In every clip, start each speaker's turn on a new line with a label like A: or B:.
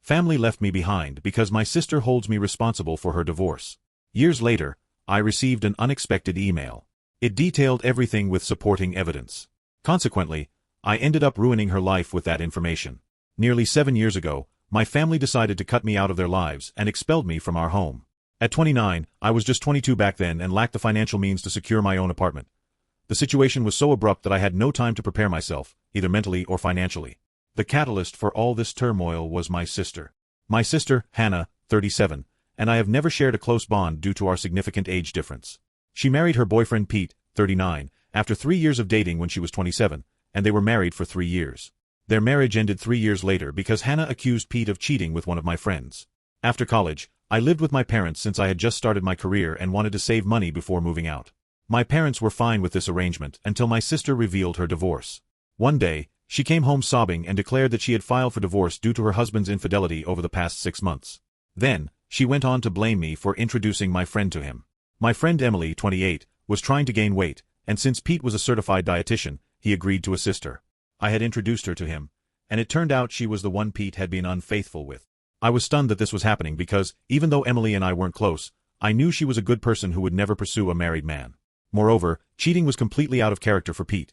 A: Family left me behind because my sister holds me responsible for her divorce. Years later, I received an unexpected email. It detailed everything with supporting evidence. Consequently, I ended up ruining her life with that information. Nearly 7 years ago, my family decided to cut me out of their lives and expelled me from our home. At 29, I was just 22 back then and lacked the financial means to secure my own apartment. The situation was so abrupt that I had no time to prepare myself, either mentally or financially. The catalyst for all this turmoil was my sister. My sister, Hannah, 37, and I have never shared a close bond due to our significant age difference. She married her boyfriend Pete, 39, after 3 years of dating when she was 27, and they were married for 3 years. Their marriage ended 3 years later because Hannah accused Pete of cheating with one of my friends. After college, I lived with my parents since I had just started my career and wanted to save money before moving out. My parents were fine with this arrangement until my sister revealed her divorce. One day, she came home sobbing and declared that she had filed for divorce due to her husband's infidelity over the past 6 months. Then, she went on to blame me for introducing my friend to him. My friend Emily, 28, was trying to gain weight, and since Pete was a certified dietitian, he agreed to assist her. I had introduced her to him, and it turned out she was the one Pete had been unfaithful with. I was stunned that this was happening because, even though Emily and I weren't close, I knew she was a good person who would never pursue a married man. Moreover, cheating was completely out of character for Pete.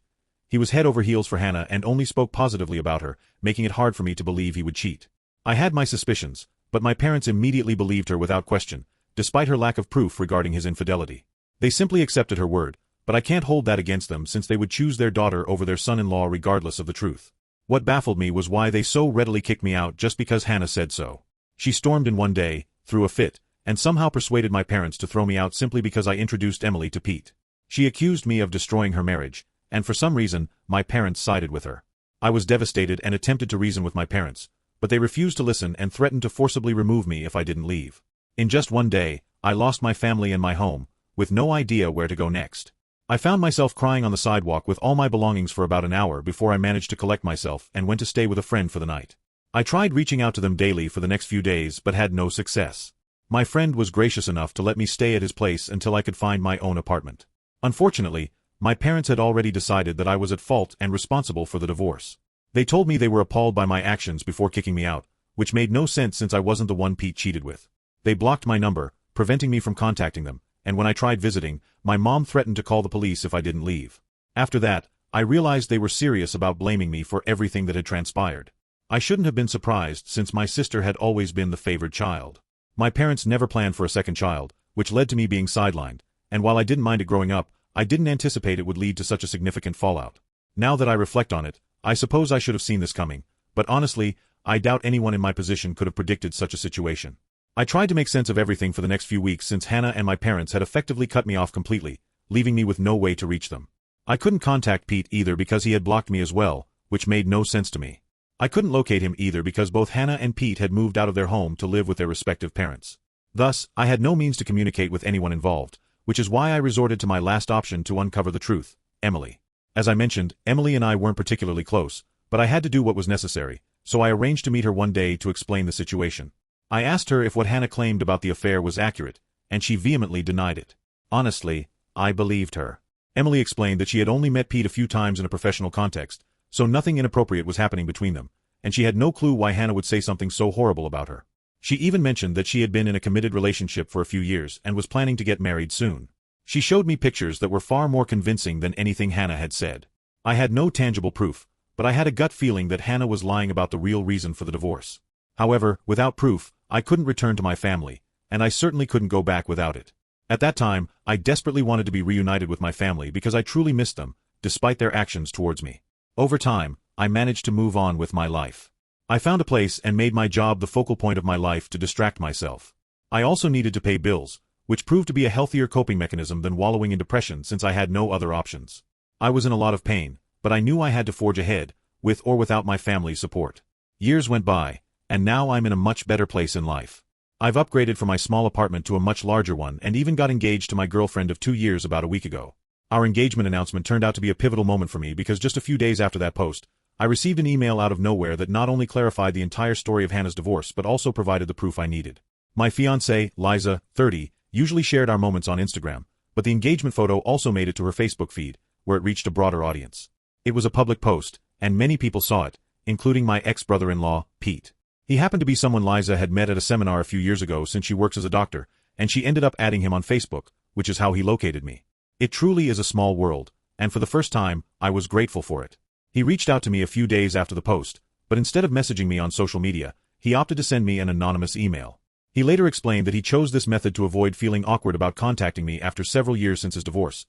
A: He was head over heels for Hannah and only spoke positively about her, making it hard for me to believe he would cheat. I had my suspicions, but my parents immediately believed her without question, despite her lack of proof regarding his infidelity. They simply accepted her word, but I can't hold that against them since they would choose their daughter over their son-in-law regardless of the truth. What baffled me was why they so readily kicked me out just because Hannah said so. She stormed in one day, threw a fit, and somehow persuaded my parents to throw me out simply because I introduced Emily to Pete. She accused me of destroying her marriage, and for some reason, my parents sided with her. I was devastated and attempted to reason with my parents, but they refused to listen and threatened to forcibly remove me if I didn't leave. In just one day, I lost my family and my home, with no idea where to go next. I found myself crying on the sidewalk with all my belongings for about an hour before I managed to collect myself and went to stay with a friend for the night. I tried reaching out to them daily for the next few days but had no success. My friend was gracious enough to let me stay at his place until I could find my own apartment. Unfortunately, my parents had already decided that I was at fault and responsible for the divorce. They told me they were appalled by my actions before kicking me out, which made no sense since I wasn't the one Pete cheated with. They blocked my number, preventing me from contacting them, and when I tried visiting, my mom threatened to call the police if I didn't leave. After that, I realized they were serious about blaming me for everything that had transpired. I shouldn't have been surprised since my sister had always been the favored child. My parents never planned for a second child, which led to me being sidelined, and while I didn't mind it growing up, I didn't anticipate it would lead to such a significant fallout. Now that I reflect on it, I suppose I should have seen this coming, but honestly, I doubt anyone in my position could have predicted such a situation. I tried to make sense of everything for the next few weeks since Hannah and my parents had effectively cut me off completely, leaving me with no way to reach them. I couldn't contact Pete either because he had blocked me as well, which made no sense to me. I couldn't locate him either because both Hannah and Pete had moved out of their home to live with their respective parents. Thus, I had no means to communicate with anyone involved, which is why I resorted to my last option to uncover the truth, Emily. As I mentioned, Emily and I weren't particularly close, but I had to do what was necessary, so I arranged to meet her one day to explain the situation. I asked her if what Hannah claimed about the affair was accurate, and she vehemently denied it. Honestly, I believed her. Emily explained that she had only met Pete a few times in a professional context, so nothing inappropriate was happening between them, and she had no clue why Hannah would say something so horrible about her. She even mentioned that she had been in a committed relationship for a few years and was planning to get married soon. She showed me pictures that were far more convincing than anything Hannah had said. I had no tangible proof, but I had a gut feeling that Hannah was lying about the real reason for the divorce. However, without proof, I couldn't return to my family, and I certainly couldn't go back without it. At that time, I desperately wanted to be reunited with my family because I truly missed them, despite their actions towards me. Over time, I managed to move on with my life. I found a place and made my job the focal point of my life to distract myself. I also needed to pay bills, which proved to be a healthier coping mechanism than wallowing in depression since I had no other options. I was in a lot of pain, but I knew I had to forge ahead, with or without my family's support. Years went by, and now I'm in a much better place in life. I've upgraded from my small apartment to a much larger one and even got engaged to my girlfriend of 2 years about a week ago. Our engagement announcement turned out to be a pivotal moment for me because just a few days after that post, I received an email out of nowhere that not only clarified the entire story of Hannah's divorce but also provided the proof I needed. My fiancée, Liza, 30, usually shared our moments on Instagram, but the engagement photo also made it to her Facebook feed, where it reached a broader audience. It was a public post, and many people saw it, including my ex-brother-in-law, Pete. He happened to be someone Liza had met at a seminar a few years ago since she works as a doctor, and she ended up adding him on Facebook, which is how he located me. It truly is a small world, and for the first time, I was grateful for it. He reached out to me a few days after the post, but instead of messaging me on social media, he opted to send me an anonymous email. He later explained that he chose this method to avoid feeling awkward about contacting me after several years since his divorce.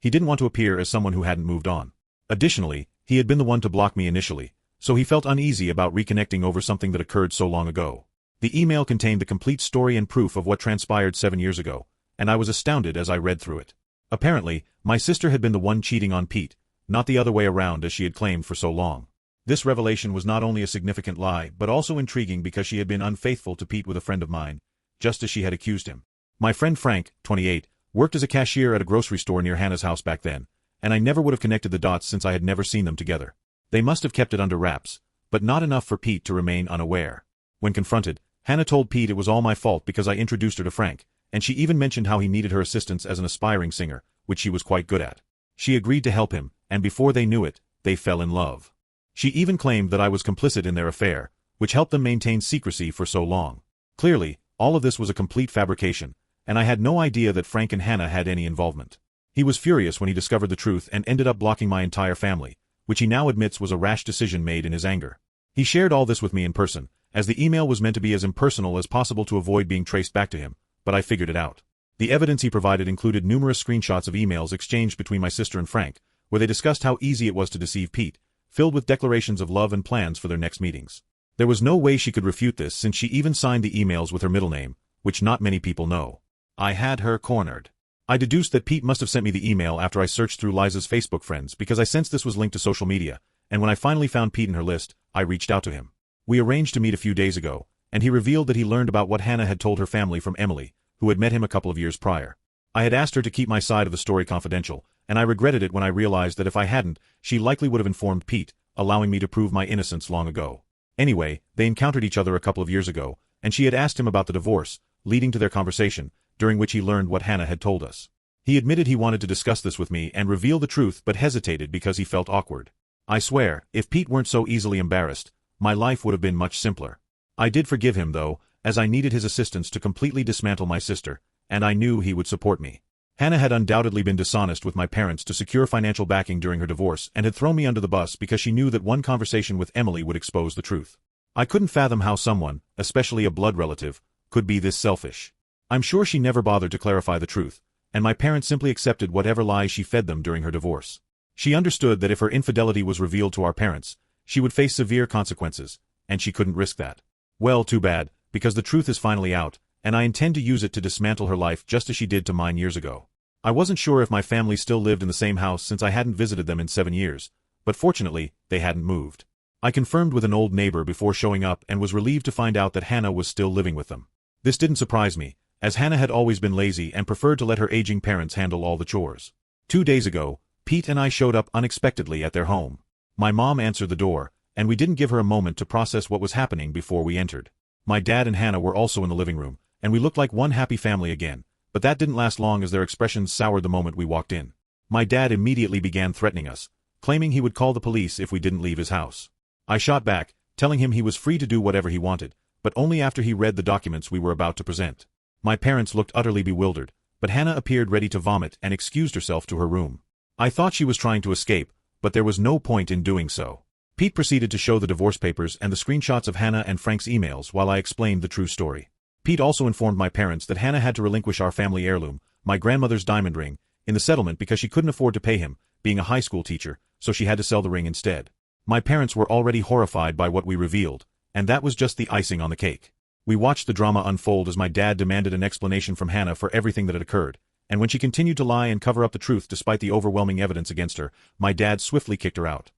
A: He didn't want to appear as someone who hadn't moved on. Additionally, he had been the one to block me initially, so he felt uneasy about reconnecting over something that occurred so long ago. The email contained the complete story and proof of what transpired 7 years ago, and I was astounded as I read through it. Apparently, my sister had been the one cheating on Pete, not the other way around as she had claimed for so long. This revelation was not only a significant lie but also intriguing because she had been unfaithful to Pete with a friend of mine, just as she had accused him. My friend Frank, 28, worked as a cashier at a grocery store near Hannah's house back then, and I never would have connected the dots since I had never seen them together. They must have kept it under wraps, but not enough for Pete to remain unaware. When confronted, Hannah told Pete it was all my fault because I introduced her to Frank, and she even mentioned how he needed her assistance as an aspiring singer, which she was quite good at. She agreed to help him, and before they knew it, they fell in love. She even claimed that I was complicit in their affair, which helped them maintain secrecy for so long. Clearly, all of this was a complete fabrication, and I had no idea that Frank and Hannah had any involvement. He was furious when he discovered the truth and ended up blocking my entire family, which he now admits was a rash decision made in his anger. He shared all this with me in person, as the email was meant to be as impersonal as possible to avoid being traced back to him, but I figured it out. The evidence he provided included numerous screenshots of emails exchanged between my sister and Frank, where they discussed how easy it was to deceive Pete, filled with declarations of love and plans for their next meetings. There was no way she could refute this since she even signed the emails with her middle name, which not many people know. I had her cornered. I deduced that Pete must have sent me the email after I searched through Liza's Facebook friends because I sensed this was linked to social media, and when I finally found Pete in her list, I reached out to him. We arranged to meet a few days ago, and he revealed that he learned about what Hannah had told her family from Emily, who had met him a couple of years prior. I had asked her to keep my side of the story confidential, and I regretted it when I realized that if I hadn't, she likely would have informed Pete, allowing me to prove my innocence long ago. Anyway, they encountered each other a couple of years ago, and she had asked him about the divorce, leading to their conversation, during which he learned what Hannah had told us. He admitted he wanted to discuss this with me and reveal the truth but hesitated because he felt awkward. I swear, if Pete weren't so easily embarrassed, my life would have been much simpler. I did forgive him though, as I needed his assistance to completely dismantle my sister, and I knew he would support me. Hannah had undoubtedly been dishonest with my parents to secure financial backing during her divorce and had thrown me under the bus because she knew that one conversation with Emily would expose the truth. I couldn't fathom how someone, especially a blood relative, could be this selfish. I'm sure she never bothered to clarify the truth, and my parents simply accepted whatever lies she fed them during her divorce. She understood that if her infidelity was revealed to our parents, she would face severe consequences, and she couldn't risk that. Well, too bad, because the truth is finally out, and I intend to use it to dismantle her life just as she did to mine years ago. I wasn't sure if my family still lived in the same house since I hadn't visited them in 7 years, but fortunately, they hadn't moved. I confirmed with an old neighbor before showing up and was relieved to find out that Hannah was still living with them. This didn't surprise me, as Hannah had always been lazy and preferred to let her aging parents handle all the chores. 2 days ago, Pete and I showed up unexpectedly at their home. My mom answered the door, and we didn't give her a moment to process what was happening before we entered. My dad and Hannah were also in the living room, and we looked like one happy family again, but that didn't last long as their expressions soured the moment we walked in. My dad immediately began threatening us, claiming he would call the police if we didn't leave his house. I shot back, telling him he was free to do whatever he wanted, but only after he read the documents we were about to present. My parents looked utterly bewildered, but Hannah appeared ready to vomit and excused herself to her room. I thought she was trying to escape, but there was no point in doing so. Pete proceeded to show the divorce papers and the screenshots of Hannah and Frank's emails while I explained the true story. Pete also informed my parents that Hannah had to relinquish our family heirloom, my grandmother's diamond ring, in the settlement because she couldn't afford to pay him, being a high school teacher, so she had to sell the ring instead. My parents were already horrified by what we revealed, and that was just the icing on the cake. We watched the drama unfold as my dad demanded an explanation from Hannah for everything that had occurred, and when she continued to lie and cover up the truth despite the overwhelming evidence against her, my dad swiftly kicked her out.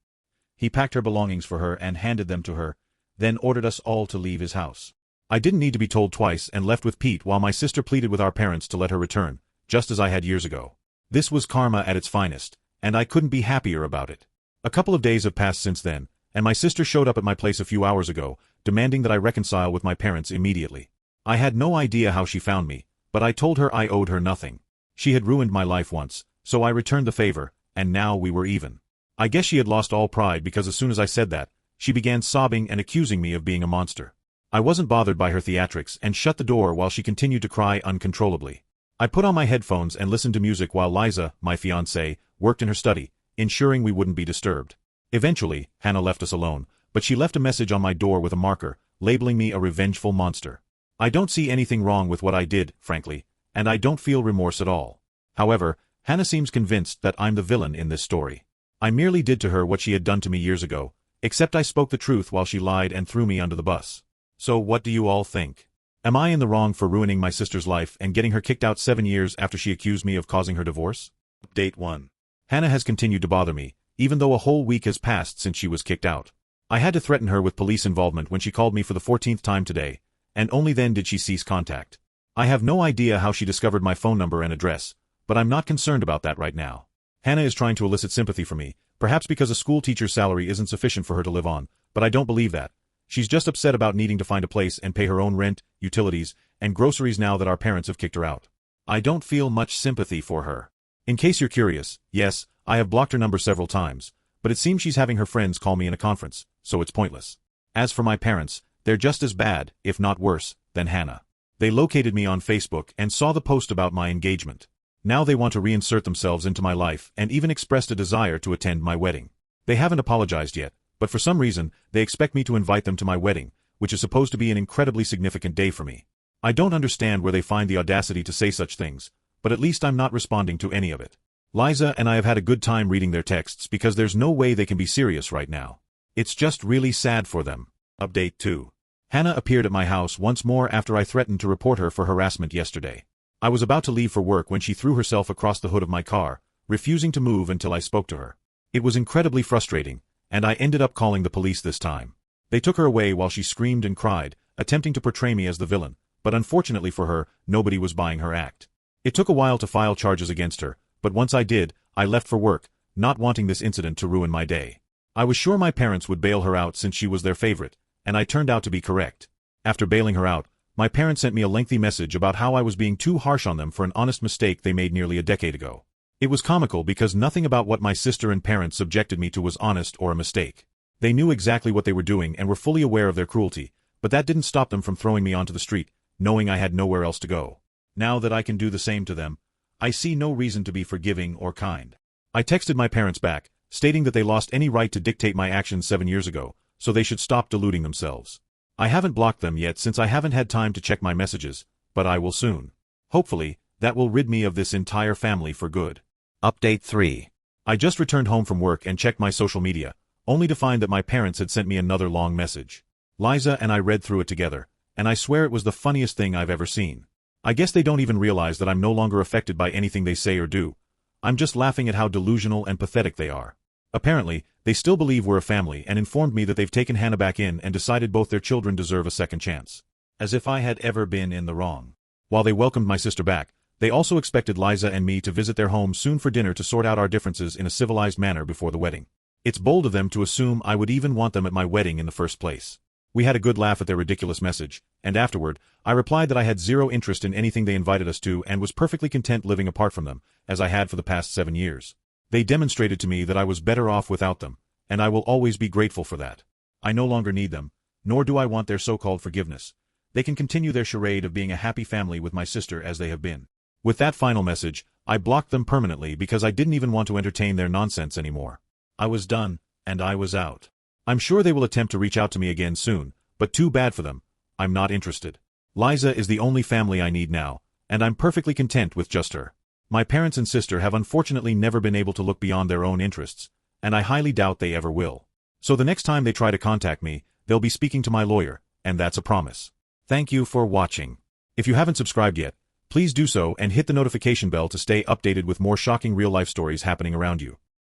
A: He packed her belongings for her and handed them to her, then ordered us all to leave his house. I didn't need to be told twice and left with Pete while my sister pleaded with our parents to let her return, just as I had years ago. This was karma at its finest, and I couldn't be happier about it. A couple of days have passed since then, and my sister showed up at my place a few hours ago, demanding that I reconcile with my parents immediately. I had no idea how she found me, but I told her I owed her nothing. She had ruined my life once, so I returned the favor, and now we were even. I guess she had lost all pride because as soon as I said that, she began sobbing and accusing me of being a monster. I wasn't bothered by her theatrics and shut the door while she continued to cry uncontrollably. I put on my headphones and listened to music while Liza, my fiancée, worked in her study, ensuring we wouldn't be disturbed. Eventually, Hannah left us alone, but she left a message on my door with a marker, labeling me a revengeful monster. I don't see anything wrong with what I did, frankly, and I don't feel remorse at all. However, Hannah seems convinced that I'm the villain in this story. I merely did to her what she had done to me years ago, except I spoke the truth while she lied and threw me under the bus. So what do you all think? Am I in the wrong for ruining my sister's life and getting her kicked out 7 years after she accused me of causing her divorce? Update 1. Hannah has continued to bother me, even though a whole week has passed since she was kicked out. I had to threaten her with police involvement when she called me for the 14th time today, and only then did she cease contact. I have no idea how she discovered my phone number and address, but I'm not concerned about that right now. Hannah is trying to elicit sympathy from me, perhaps because a school teacher's salary isn't sufficient for her to live on, but I don't believe that. She's just upset about needing to find a place and pay her own rent, utilities, and groceries now that our parents have kicked her out. I don't feel much sympathy for her. In case you're curious, yes, I have blocked her number several times, but it seems she's having her friends call me in a conference, so it's pointless. As for my parents, they're just as bad, if not worse, than Hannah. They located me on Facebook and saw the post about my engagement. Now they want to reinsert themselves into my life and even expressed a desire to attend my wedding. They haven't apologized yet, but for some reason, they expect me to invite them to my wedding, which is supposed to be an incredibly significant day for me. I don't understand where they find the audacity to say such things, but at least I'm not responding to any of it. Liza and I have had a good time reading their texts because there's no way they can be serious right now. It's just really sad for them. Update 2. Hannah appeared at my house once more after I threatened to report her for harassment yesterday. I was about to leave for work when she threw herself across the hood of my car, refusing to move until I spoke to her. It was incredibly frustrating, and I ended up calling the police this time. They took her away while she screamed and cried, attempting to portray me as the villain, but unfortunately for her, nobody was buying her act. It took a while to file charges against her, but once I did, I left for work, not wanting this incident to ruin my day. I was sure my parents would bail her out since she was their favorite, and I turned out to be correct. After bailing her out, my parents sent me a lengthy message about how I was being too harsh on them for an honest mistake they made nearly a decade ago. It was comical because nothing about what my sister and parents subjected me to was honest or a mistake. They knew exactly what they were doing and were fully aware of their cruelty, but that didn't stop them from throwing me onto the street, knowing I had nowhere else to go. Now that I can do the same to them, I see no reason to be forgiving or kind. I texted my parents back, stating that they lost any right to dictate my actions 7 years ago, so they should stop deluding themselves. I haven't blocked them yet since I haven't had time to check my messages, but I will soon. Hopefully, that will rid me of this entire family for good. Update 3. I just returned home from work and checked my social media, only to find that my parents had sent me another long message. Liza and I read through it together, and I swear it was the funniest thing I've ever seen. I guess they don't even realize that I'm no longer affected by anything they say or do. I'm just laughing at how delusional and pathetic they are. Apparently, they still believe we're a family and informed me that they've taken Hannah back in and decided both their children deserve a second chance. As if I had ever been in the wrong. While they welcomed my sister back, they also expected Liza and me to visit their home soon for dinner to sort out our differences in a civilized manner before the wedding. It's bold of them to assume I would even want them at my wedding in the first place. We had a good laugh at their ridiculous message, and afterward, I replied that I had zero interest in anything they invited us to and was perfectly content living apart from them, as I had for the past 7 years. They demonstrated to me that I was better off without them, and I will always be grateful for that. I no longer need them, nor do I want their so-called forgiveness. They can continue their charade of being a happy family with my sister as they have been. With that final message, I blocked them permanently because I didn't even want to entertain their nonsense anymore. I was done, and I was out. I'm sure they will attempt to reach out to me again soon, but too bad for them. I'm not interested. Liza is the only family I need now, and I'm perfectly content with just her. My parents and sister have unfortunately never been able to look beyond their own interests, and I highly doubt they ever will. So the next time they try to contact me, they'll be speaking to my lawyer, and that's a promise. Thank you for watching. If you haven't subscribed yet, please do so and hit the notification bell to stay updated with more shocking real-life stories happening around you.